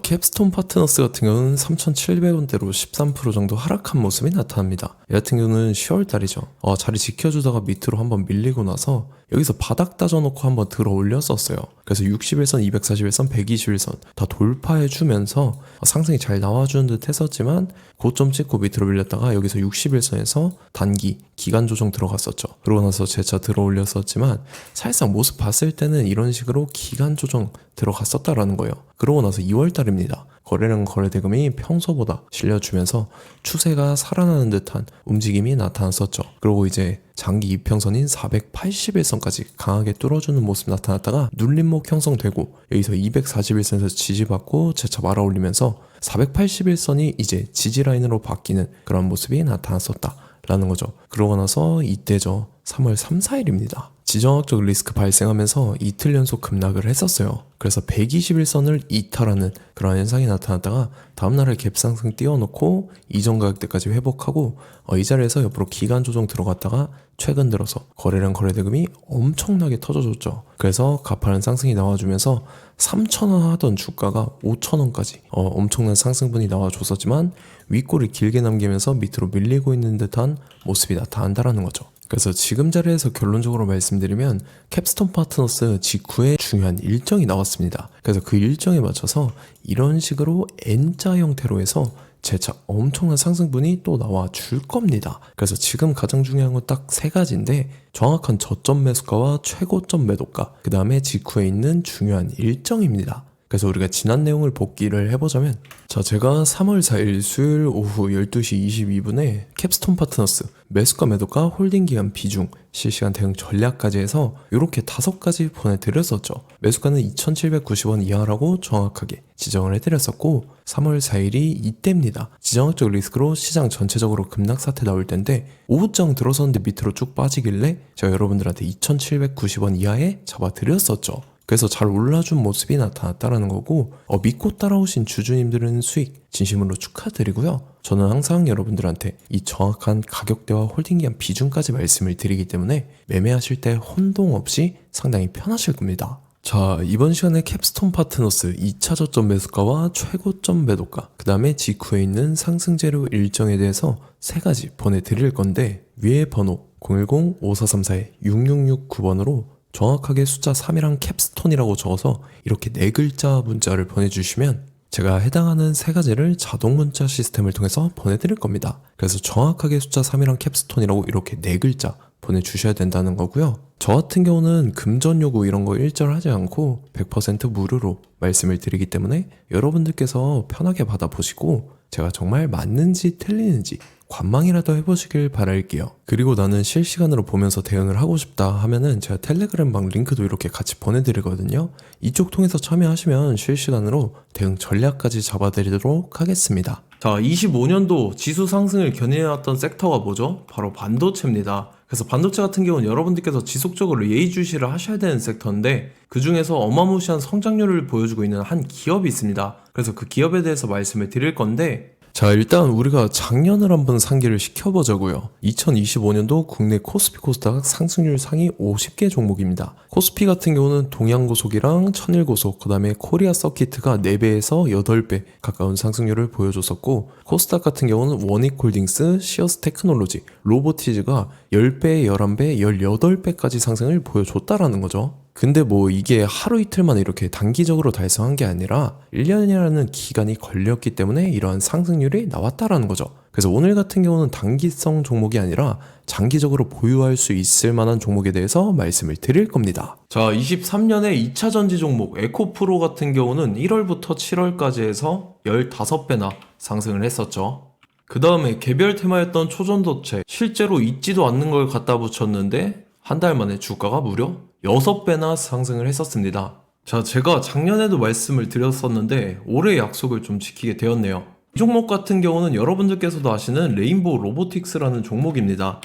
캡스톤 파트너스 같은 경우는 3,700원대로 13% 정도 하락한 모습이 나타납니다. 이 같은 경우는 10월달이죠. 자리 지켜주다가 밑으로 한번 밀리고 나서 여기서 바닥 따져놓고 한번 들어 올렸었어요. 그래서 61선, 241선, 121선 다 돌파해주면서 상승이 잘 나와주는 듯 했었지만 고점 찍고 밑으로 밀렸다가 여기서 61선에서 단기 기간 조정 들어갔었죠. 그러고 나서 재차 들어 올렸었지만 사실상 모습 봤을 때는 이런 식으로 기간 조정 들어갔었다라는 거예요. 그러고 나서 2월달입니다. 거래량 거래대금이 평소보다 실려주면서 추세가 살아나는 듯한 움직임이 나타났었죠. 그리고 이제 장기 이평선인 481선까지 강하게 뚫어주는 모습 나타났다가 눌림목 형성되고 여기서 241선에서 지지받고 재차 말아올리면서 481선이 이제 지지라인으로 바뀌는 그런 모습이 나타났었다라는 거죠. 그러고 나서 이때죠. 3월 3, 4일입니다. 지정학적 리스크 발생하면서 이틀 연속 급락을 했었어요. 그래서 121선을 이탈하는 그런 현상이 나타났다가 다음날에 갭상승 띄워놓고 이전 가격대까지 회복하고 이 자리에서 옆으로 기간 조정 들어갔다가 최근 들어서 거래량 거래대금이 엄청나게 터져줬죠. 그래서 가파른 상승이 나와주면서 3,000원 하던 주가가 5,000원까지 엄청난 상승분이 나와줬었지만 윗골을 길게 남기면서 밑으로 밀리고 있는 듯한 모습이 나타난다는 거죠. 그래서 지금 자리에서 결론적으로 말씀드리면 캡스톤 파트너스 직후에 중요한 일정이 나왔습니다. 그래서 그 일정에 맞춰서 이런 식으로 N자 형태로 해서 재차 엄청난 상승분이 또 나와 줄 겁니다. 그래서 지금 가장 중요한 건 딱 세 가지인데 정확한 저점 매수가와 최고점 매도가, 그 다음에 직후에 있는 중요한 일정입니다. 그래서 우리가 지난 내용을 복기를 해보자면 제가 3월 4일 수요일 오후 12시 22분에 캡스톤 파트너스 매수가 매도가 홀딩 기간 비중 실시간 대응 전략까지 해서 이렇게 5가지 보내드렸었죠. 매수가는 2,790원 이하라고 정확하게 지정을 해드렸었고 3월 4일이 이때입니다. 지정학적 리스크로 시장 전체적으로 급락 사태 나올 텐데 오후장 들어섰는데 밑으로 쭉 빠지길래 제가 여러분들한테 2,790원 이하에 잡아드렸었죠. 그래서 잘 올라준 모습이 나타났다라는 거고 믿고 따라오신 주주님들은 수익 진심으로 축하드리고요. 저는 항상 여러분들한테 이 정확한 가격대와 홀딩기한 비중까지 말씀을 드리기 때문에 매매하실 때 혼동 없이 상당히 편하실 겁니다. 자, 이번 시간에 캡스톤 파트너스 2차 저점 매수가와 최고점 매도가, 그 다음에 직후에 있는 상승재료 일정에 대해서 3가지 보내드릴 건데 위에 번호 010-5434-6669번으로 정확하게 숫자 3이랑 캡스톤이라고 적어서 이렇게 4글자 문자를 보내주시면 제가 해당하는 3가지를 자동 문자 시스템을 통해서 보내드릴 겁니다. 그래서 정확하게 숫자 3이랑 캡스톤이라고 이렇게 4글자 보내주셔야 된다는 거고요. 저 같은 경우는 금전 요구 이런 거 일절하지 않고 100% 무료로 말씀을 드리기 때문에 여러분들께서 편하게 받아보시고 제가 정말 맞는지 틀리는지 관망이라도 해보시길 바랄게요. 그리고 나는 실시간으로 보면서 대응을 하고 싶다 하면은 제가 텔레그램방 링크도 이렇게 같이 보내드리거든요. 이쪽 통해서 참여하시면 실시간으로 대응 전략까지 잡아드리도록 하겠습니다. 자, 25년도 지수 상승을 견인해왔던 섹터가 뭐죠? 바로 반도체입니다. 그래서 반도체 같은 경우는 여러분들께서 지속적으로 예의주시를 하셔야 되는 섹터인데 그 중에서 어마무시한 성장률을 보여주고 있는 한 기업이 있습니다. 그래서 그 기업에 대해서 말씀을 드릴 건데 자, 일단 우리가 작년을 한번 상기를 시켜보자고요. 2025년도 국내 코스피 코스닥 상승률 상위 50개 종목입니다. 코스피 같은 경우는 동양고속이랑 천일고속, 그 다음에 코리아 서키트가 4배에서 8배 가까운 상승률을 보여줬었고 코스닥 같은 경우는 원익홀딩스, 시어스 테크놀로지, 로보티즈가 10배, 11배, 18배까지 상승을 보여줬다라는 거죠. 근데 이게 하루 이틀만 이렇게 단기적으로 달성한 게 아니라 1년이라는 기간이 걸렸기 때문에 이러한 상승률이 나왔다라는 거죠. 그래서 오늘 같은 경우는 단기성 종목이 아니라 장기적으로 보유할 수 있을 만한 종목에 대해서 말씀을 드릴 겁니다. 자, 23년에 2차 전지 종목 에코프로 같은 경우는 1월부터 7월까지 해서 15배나 상승을 했었죠. 그 다음에 개별 테마였던 초전도체 실제로 있지도 않는 걸 갖다 붙였는데 한 달 만에 주가가 무려 6배나 상승을 했었습니다. 자, 제가 작년에도 말씀을 드렸었는데 올해 약속을 좀 지키게 되었네요. 이 종목 같은 경우는 여러분들께서도 아시는 레인보우 로보틱스라는 종목입니다.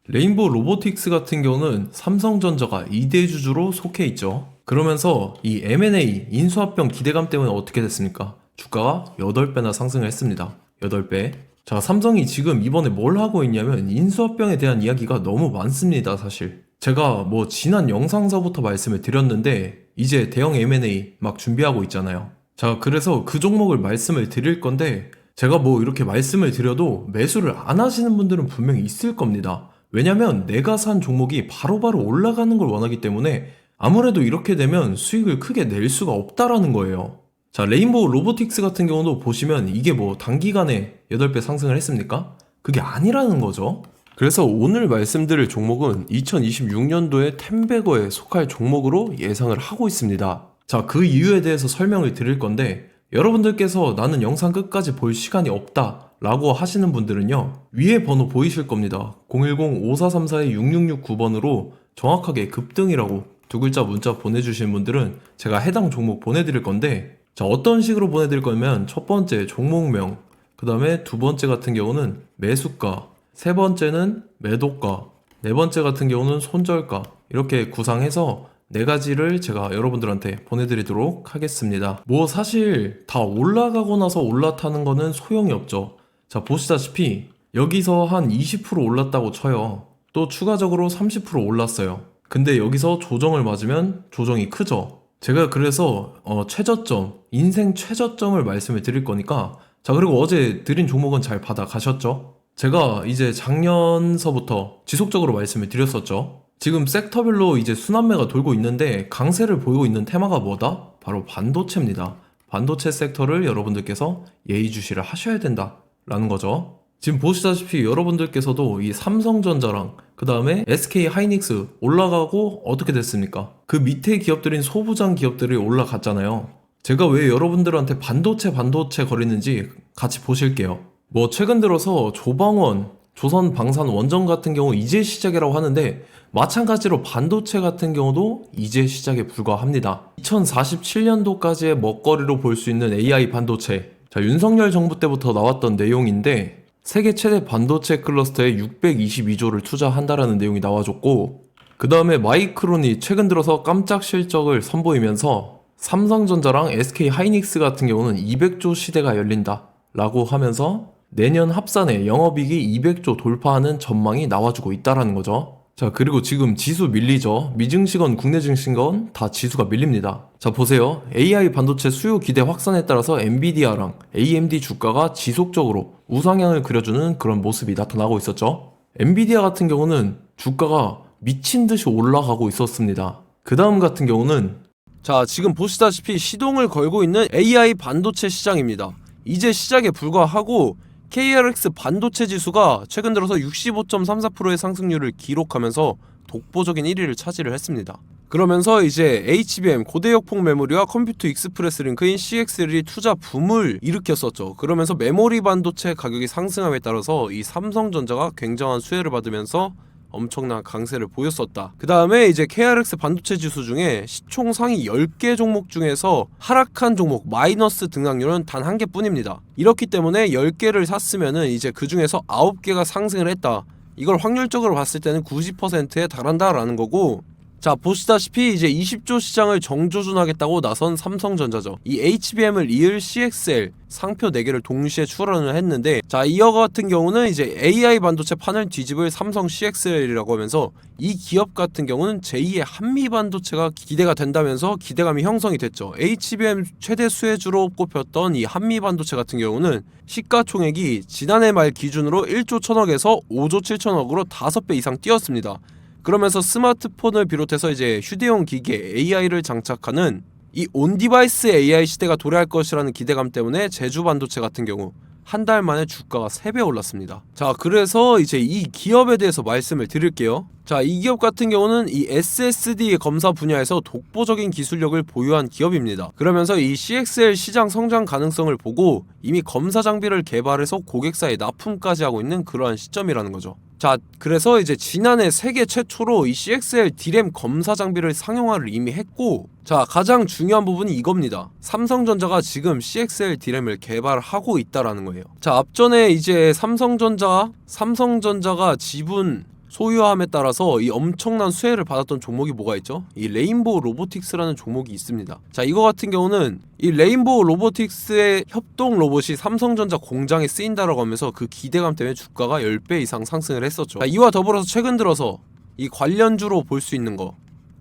레인보우 로보틱스 같은 경우는 삼성전자가 2대 주주로 속해 있죠. 그러면서 이 M&A 인수합병 기대감 때문에 어떻게 됐습니까? 주가가 8배나 상승을 했습니다. 8배. 자, 삼성이 지금 이번에 뭘 하고 있냐면 인수합병에 대한 이야기가 너무 많습니다. 사실 제가 지난 영상서부터 말씀을 드렸는데 이제 대형 M&A 막 준비하고 있잖아요. 자, 그래서 그 종목을 말씀을 드릴 건데 제가 뭐 이렇게 말씀을 드려도 매수를 안 하시는 분들은 분명히 있을 겁니다. 왜냐면 내가 산 종목이 바로바로 올라가는 걸 원하기 때문에 아무래도 이렇게 되면 수익을 크게 낼 수가 없다라는 거예요. 자, 레인보우 로보틱스 같은 경우도 보시면 이게 뭐 단기간에 8배 상승을 했습니까? 그게 아니라는 거죠. 그래서 오늘 말씀드릴 종목은 2026년도에 템베거에 속할 종목으로 예상을 하고 있습니다. 자, 그 이유에 대해서 설명을 드릴 건데 여러분들께서 나는 영상 끝까지 볼 시간이 없다 라고 하시는 분들은요, 위에 번호 보이실 겁니다. 010-5434-6669번으로 정확하게 급등이라고 두 글자 문자 보내주신 분들은 제가 해당 종목 보내드릴 건데, 자, 어떤 식으로 보내드릴 거냐면 첫 번째 종목명, 그 다음에 두 번째 같은 경우는 매수가, 세 번째는 매도가, 네 번째 같은 경우는 손절가, 이렇게 구상해서 네 가지를 제가 여러분들한테 보내드리도록 하겠습니다. 뭐 사실 다 올라가고 나서 올라타는 거는 소용이 없죠. 자, 보시다시피 여기서 한 20% 올랐다고 쳐요. 또 추가적으로 30% 올랐어요. 근데 여기서 조정을 맞으면 조정이 크죠. 제가 그래서 최저점, 인생 최저점을 말씀을 드릴 거니까, 자, 그리고 어제 드린 종목은 잘 받아가셨죠? 제가 이제 작년서부터 지속적으로 말씀을 드렸었죠. 지금 섹터별로 이제 순환매가 돌고 있는데 강세를 보이고 있는 테마가 뭐다? 바로 반도체입니다. 반도체 섹터를 여러분들께서 예의주시를 하셔야 된다라는 거죠. 지금 보시다시피 여러분들께서도 이 삼성전자랑 그 다음에 SK 하이닉스 올라가고 어떻게 됐습니까? 그 밑에 기업들인 소부장 기업들이 올라갔잖아요. 제가 왜 여러분들한테 반도체 거리는지 같이 보실게요. 뭐 최근 들어서 조방원, 조선방산원전 같은 경우 이제 시작이라고 하는데 마찬가지로 반도체 같은 경우도 이제 시작에 불과합니다. 2047년도까지의 먹거리로 볼 수 있는 AI 반도체. 자, 윤석열 정부 때부터 나왔던 내용인데 세계 최대 반도체 클러스터에 622조를 투자한다라는 내용이 나와줬고, 그 다음에 마이크론이 최근 들어서 깜짝 실적을 선보이면서 삼성전자랑 SK 하이닉스 같은 경우는 200조 시대가 열린다 라고 하면서 내년 합산에 영업이익이 200조 돌파하는 전망이 나와주고 있다라는 거죠. 자, 그리고 지금 지수 밀리죠. 미증시건 국내 증시건 다 지수가 밀립니다. 자, 보세요. AI 반도체 수요 기대 확산에 따라서 엔비디아랑 AMD 주가가 지속적으로 우상향을 그려주는 그런 모습이 나타나고 있었죠. 엔비디아 같은 경우는 주가가 미친 듯이 올라가고 있었습니다. 그 다음 같은 경우는, 자, 지금 보시다시피 시동을 걸고 있는 AI 반도체 시장입니다. 이제 시작에 불과하고 KRX 반도체 지수가 최근 들어서 65.34%의 상승률을 기록하면서 독보적인 1위를 차지를 했습니다. 그러면서 이제 HBM 고대역폭 메모리와 컴퓨터 익스프레스 링크인 CXL이 투자 붐을 일으켰었죠. 그러면서 메모리 반도체 가격이 상승함에 따라서 이 삼성전자가 굉장한 수혜를 받으면서 엄청난 강세를 보였었다. 그 다음에 이제 KRX 반도체 지수 중에 시총 상위 10개 종목 중에서 하락한 종목 마이너스 등락률은 단 1개 뿐입니다. 이렇기 때문에 10개를 샀으면은 이제 그 중에서 9개가 상승을 했다. 이걸 확률적으로 봤을 때는 90%에 달한다라는 거고, 자, 보시다시피 이제 20조 시장을 정조준하겠다고 나선 삼성전자죠. 이 HBM을 이을 CXL 상표 4개를 동시에 출원을 했는데, 자, 이어 같은 경우는 이제 AI 반도체 판을 뒤집을 삼성 CXL이라고 하면서 이 기업 같은 경우는 제2의 한미 반도체가 기대가 된다면서 기대감이 형성이 됐죠. HBM 최대 수혜주로 꼽혔던 이 한미 반도체 같은 경우는 시가총액이 지난해 말 기준으로 1조 1000억에서 5조 7천억으로 5배 이상 뛰었습니다. 그러면서 스마트폰을 비롯해서 이제 휴대용 기기에 AI를 장착하는 이 온디바이스 AI 시대가 도래할 것이라는 기대감 때문에 제주 반도체 같은 경우 한 달 만에 주가가 3배 올랐습니다. 자, 그래서 이제 이 기업에 대해서 말씀을 드릴게요. 자, 이 기업 같은 경우는 이 SSD 검사 분야에서 독보적인 기술력을 보유한 기업입니다. 그러면서 이 CXL 시장 성장 가능성을 보고 이미 검사 장비를 개발해서 고객사에 납품까지 하고 있는 그러한 시점이라는 거죠. 자, 그래서 이제 지난해 세계 최초로 이 CXL D램 검사 장비를 상용화를 이미 했고, 자, 가장 중요한 부분이 이겁니다. 삼성전자가 지금 CXL D램을 개발하고 있다라는 거예요. 자, 앞전에 이제 삼성전자가 지분 소유함에 따라서 이 엄청난 수혜를 받았던 종목이 뭐가 있죠? 이 레인보우 로보틱스라는 종목이 있습니다. 자, 이거 같은 경우는 이 레인보우 로보틱스의 협동 로봇이 삼성전자 공장에 쓰인다라고 하면서 그 기대감 때문에 주가가 10배 이상 상승을 했었죠. 자, 이와 더불어서 최근 들어서 이 관련주로 볼 수 있는 거,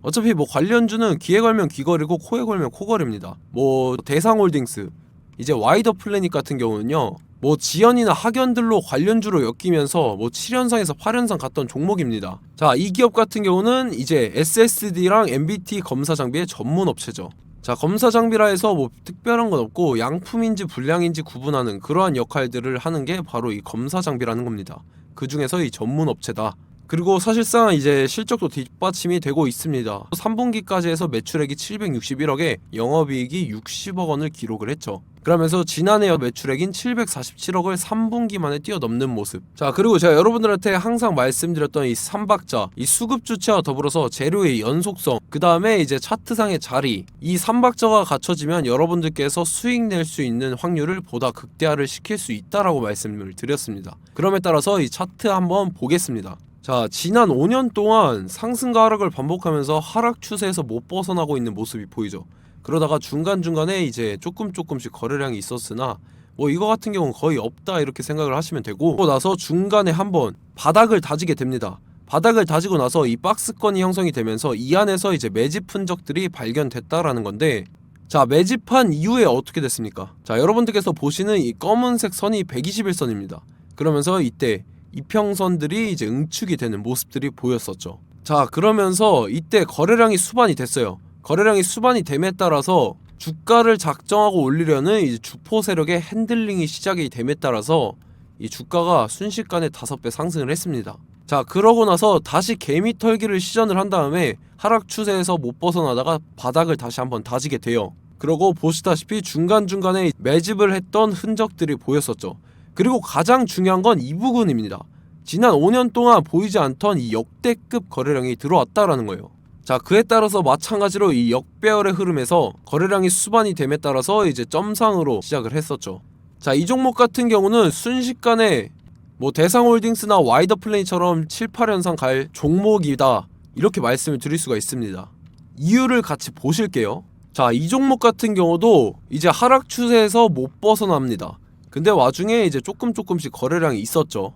어차피 뭐 관련주는 귀에 걸면 귀걸이고 코에 걸면 코걸이입니다. 뭐 대상홀딩스, 이제 와이더 플래닛 같은 경우는요, 뭐 지연이나 학연들로 관련주로 엮이면서 뭐 7연상에서 8연상 갔던 종목입니다. 자, 이 기업 같은 경우는 이제 SSD랑 MBT 검사 장비의 전문 업체죠. 자, 검사 장비라 해서 뭐 특별한 건 없고 양품인지 불량인지 구분하는 그러한 역할들을 하는 게 바로 이 검사 장비라는 겁니다. 그 중에서 이 전문 업체다. 그리고 사실상 이제 실적도 뒷받침이 되고 있습니다. 3분기까지 해서 매출액이 761억에 영업이익이 60억 원을 기록을 했죠. 그러면서 지난해 매출액인 747억을 3분기 만에 뛰어넘는 모습. 자, 그리고 제가 여러분들한테 항상 말씀드렸던 이 3박자, 이 수급 주체와 더불어서 재료의 연속성, 그 다음에 이제 차트상의 자리, 이 3박자가 갖춰지면 여러분들께서 수익 낼 수 있는 확률을 보다 극대화를 시킬 수 있다라고 말씀을 드렸습니다. 그럼에 따라서 이 차트 한번 보겠습니다. 자, 지난 5년 동안 상승과 하락을 반복하면서 하락 추세에서 못 벗어나고 있는 모습이 보이죠. 그러다가 중간중간에 이제 조금씩 거래량이 있었으나 뭐 이거 같은 경우는 거의 없다 이렇게 생각을 하시면 되고, 그러고 나서 중간에 한번 바닥을 다지게 됩니다. 바닥을 다지고 나서 이 박스권이 형성이 되면서 이 안에서 이제 매집 흔적들이 발견됐다라는 건데, 자, 매집한 이후에 어떻게 됐습니까? 자, 여러분들께서 보시는 이 검은색 선이 121선입니다. 그러면서 이때 이평선들이 이제 응축이 되는 모습들이 보였었죠. 자, 그러면서 이때 거래량이 수반이 됐어요. 거래량이 수반이 됨에 따라서 주가를 작정하고 올리려는 이제 주포 세력의 핸들링이 시작이 됨에 따라서 이 주가가 순식간에 5배 상승을 했습니다. 자, 그러고 나서 다시 개미 털기를 시전을 한 다음에 하락 추세에서 못 벗어나다가 바닥을 다시 한번 다지게 돼요. 그러고 보시다시피 중간중간에 매집을 했던 흔적들이 보였었죠. 그리고 가장 중요한 건 이 부분입니다. 지난 5년 동안 보이지 않던 이 역대급 거래량이 들어왔다라는 거예요. 자, 그에 따라서 마찬가지로 이 역배열의 흐름에서 거래량이 수반이 됨에 따라서 이제 점상으로 시작을 했었죠. 자, 이 종목 같은 경우는 순식간에 뭐 대상홀딩스나 와이더 플레이처럼 7, 8연상 갈 종목이다 이렇게 말씀을 드릴 수가 있습니다. 이유를 같이 보실게요. 자, 이 종목 같은 경우도 이제 하락 추세에서 못 벗어납니다. 근데 와중에 이제 조금씩 거래량이 있었죠.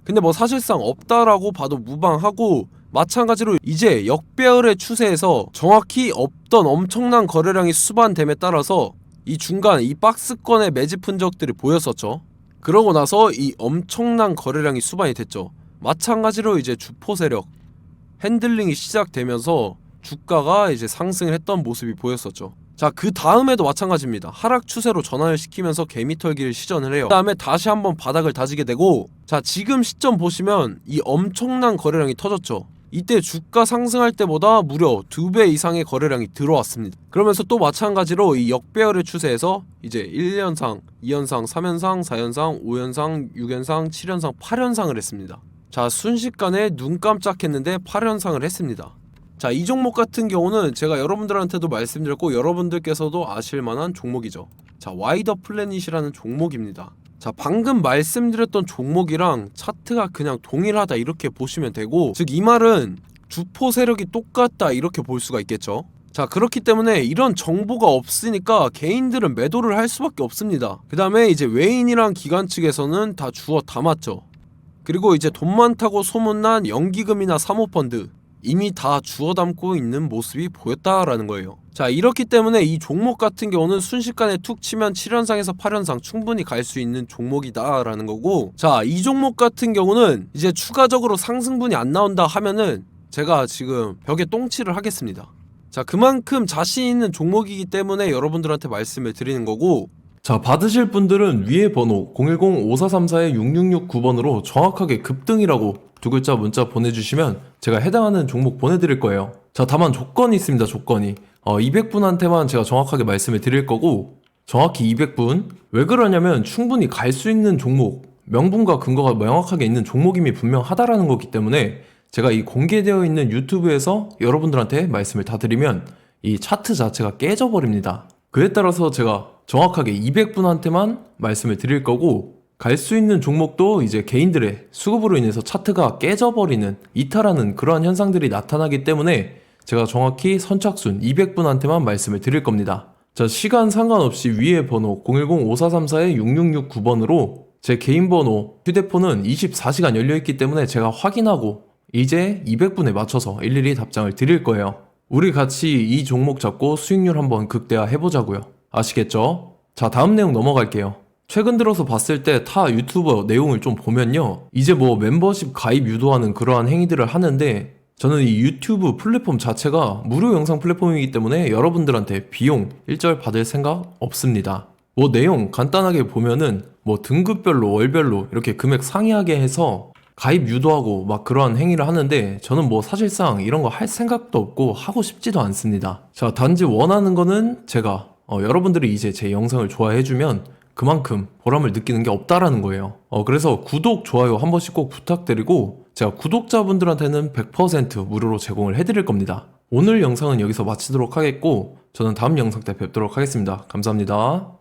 근데 뭐 사실상 없다라고 봐도 무방하고, 마찬가지로 이제 역배열의 추세에서 정확히 없던 엄청난 거래량이 수반됨에 따라서 이 중간 이 박스권의 매집 흔적들이 보였었죠. 그러고 나서 이 엄청난 거래량이 수반이 됐죠. 마찬가지로 이제 주포 세력 핸들링이 시작되면서 주가가 이제 상승을 했던 모습이 보였었죠. 자, 그 다음에도 마찬가지입니다. 하락 추세로 전환을 시키면서 개미털기를 시전을 해요. 그 다음에 다시 한번 바닥을 다지게 되고, 자, 지금 시점 보시면 이 엄청난 거래량이 터졌죠. 이때 주가 상승할 때보다 무려 2배 이상의 거래량이 들어왔습니다. 그러면서 또 마찬가지로 이 역배열의 추세에서 이제 1연상, 2연상, 3연상, 4연상, 5연상, 6연상, 7연상, 8연상을 했습니다. 자, 순식간에 눈 깜짝했는데 8연상을 했습니다. 자, 이 종목 같은 경우는 제가 여러분들한테도 말씀드렸고 여러분들께서도 아실만한 종목이죠. 자, 와이더 플래닛이라는 종목입니다. 자, 방금 말씀드렸던 종목이랑 차트가 그냥 동일하다 이렇게 보시면 되고, 즉 이 말은 주포 세력이 똑같다 이렇게 볼 수가 있겠죠. 자, 그렇기 때문에 이런 정보가 없으니까 개인들은 매도를 할 수밖에 없습니다. 그 다음에 이제 외인이랑 기관 측에서는 다 주워 담았죠. 그리고 이제 돈 많다고 소문난 연기금이나 사모펀드 이미 다 주워 담고 있는 모습이 보였다라는 거예요. 자, 이렇기 때문에 이 종목 같은 경우는 순식간에 툭 치면 7연상에서 8연상 충분히 갈 수 있는 종목이다 라는 거고, 자, 이 종목 같은 경우는 이제 추가적으로 상승분이 안 나온다 하면은 제가 지금 벽에 똥칠을 하겠습니다. 자, 그만큼 자신 있는 종목이기 때문에 여러분들한테 말씀을 드리는 거고, 자, 받으실 분들은 위에 번호 010-5434-6669번으로 정확하게 급등이라고 두 글자 문자 보내주시면 제가 해당하는 종목 보내드릴 거예요. 자, 다만 조건이 있습니다. 조건이 200분한테만 제가 정확하게 말씀을 드릴 거고, 정확히 200분. 왜 그러냐면 충분히 갈 수 있는 종목, 명분과 근거가 명확하게 있는 종목임이 분명하다라는 거기 때문에 제가 이 공개되어 있는 유튜브에서 여러분들한테 말씀을 다 드리면 이 차트 자체가 깨져버립니다. 그에 따라서 제가 정확하게 200분한테만 말씀을 드릴 거고, 갈 수 있는 종목도 이제 개인들의 수급으로 인해서 차트가 깨져버리는, 이탈하는 그러한 현상들이 나타나기 때문에 제가 정확히 선착순 200분한테만 말씀을 드릴 겁니다. 자, 시간 상관없이 위에 번호 010-5434-6669번으로 제 개인 번호, 휴대폰은 24시간 열려있기 때문에 제가 확인하고 이제 200분에 맞춰서 일일이 답장을 드릴 거예요. 우리 같이 이 종목 잡고 수익률 한번 극대화 해보자고요. 아시겠죠? 자, 다음 내용 넘어갈게요. 최근 들어서 봤을 때 타 유튜버 내용을 좀 보면요. 이제 뭐 멤버십 가입 유도하는 그러한 행위들을 하는데 저는 이 유튜브 플랫폼 자체가 무료 영상 플랫폼이기 때문에 여러분들한테 비용 일절 받을 생각 없습니다. 뭐 내용 간단하게 보면은 뭐 등급별로 월별로 이렇게 금액 상이하게 해서 가입 유도하고 막 그러한 행위를 하는데 저는 뭐 사실상 이런 거 할 생각도 없고 하고 싶지도 않습니다. 자, 단지 원하는 거는 제가 여러분들이 이제 제 영상을 좋아해주면 그만큼 보람을 느끼는 게 없다라는 거예요. 그래서 구독, 좋아요 한 번씩 꼭 부탁드리고 제가 구독자분들한테는 100% 무료로 제공을 해드릴 겁니다. 오늘 영상은 여기서 마치도록 하겠고 저는 다음 영상 때 뵙도록 하겠습니다. 감사합니다.